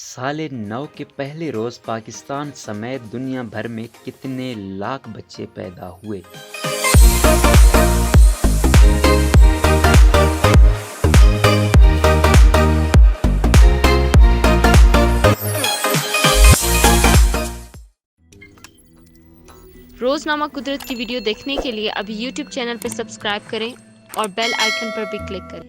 سال نو کے پہلے روز پاکستان سمیت دنیا بھر میں کتنے لاکھ بچے پیدا ہوئے؟ روزنامہ قدرت کی ویڈیو دیکھنے کے لیے ابھی یوٹیوب چینل پر سبسکرائب کریں اور بیل آئیکن پر بھی کلک کریں۔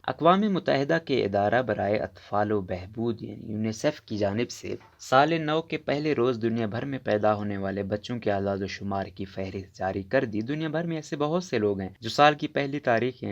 اقوام متحدہ کے ادارہ برائے اطفال و بہبود یونیسیف کی جانب سے سال نو کے پہلے روز دنیا بھر میں پیدا ہونے والے بچوں کے اعداد و شمار کی فہرست جاری کر دی۔ دنیا بھر میں ایسے بہت سے لوگ ہیں جو سال کی پہلی تاریخ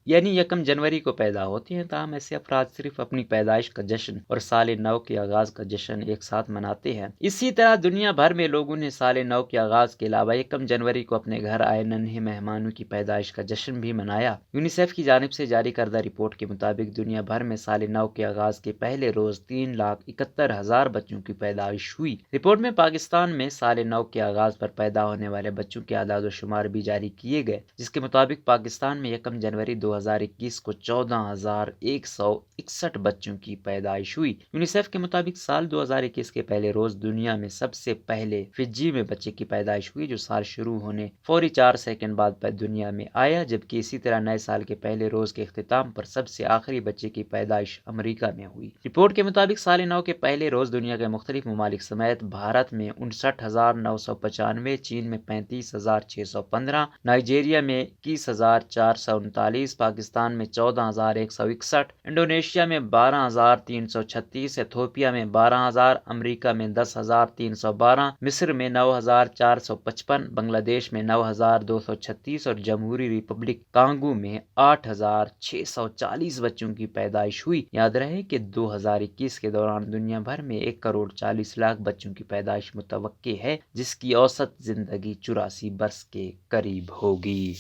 یعنی 1 جنوری کو پیدا ہوتے ہیں، تاہم ایسے افراد صرف اپنی پیدائش کا جشن اور سال نو کے آغاز کا جشن ایک ساتھ مناتے ہیں۔ اسی طرح دنیا بھر میں لوگوں نے سال نو کے آغاز کے علاوہ 1 جنوری کو اپنے گھر آئے ننھے مہمانوں کی پیدائش کا جشن بھی منایا۔ یونیسیف کی جانب سے جاری کردہ رپورٹ کے مطابق دنیا بھر میں سال نو کے آغاز کے پہلے روز 3,71,000 بچوں کی پیدائش ہوئی۔ رپورٹ میں پاکستان میں سال نو کے آغاز پر پیدا ہونے والے بچوں کے اعداد و شمار بھی جاری کیے گئے، جس کے مطابق پاکستان میں 1 جنوری 2021 کو 14,161 بچوں کی پیدائش ہوئی۔ یونیسیف کے مطابق سال 2021 کے پہلے روز دنیا میں سب سے پہلے فجی میں بچے کی پیدائش ہوئی، جو سال شروع ہونے فوری 4 سیکنڈ بعد دنیا میں آیا، جبکہ اسی طرح نئے سال کے پہلے روز کے اختتام پر سب سے آخری بچے کی پیدائش امریکہ میں ہوئی۔ رپورٹ کے مطابق سال نو کے پہلے روز دنیا کے مختلف ممالک سمیت بھارت میں 59,995، چین میں 35,615، نائجیریا میں 21,439، پاکستان میں 14,161، انڈونیشیا میں 12,336، ایتھوپیا میں 12,000، امریکہ میں 10,312، مصر میں 9,455، بنگلہ دیش میں 9,236 اور جمہوری ریپبلک کانگو میں 8,640 بچوں کی پیدائش ہوئی۔ یاد رہے کہ 2021 کے دوران دنیا بھر میں 1,40,00,000 بچوں کی پیدائش متوقع ہے، جس کی اوسط زندگی 84 برس کے قریب ہوگی۔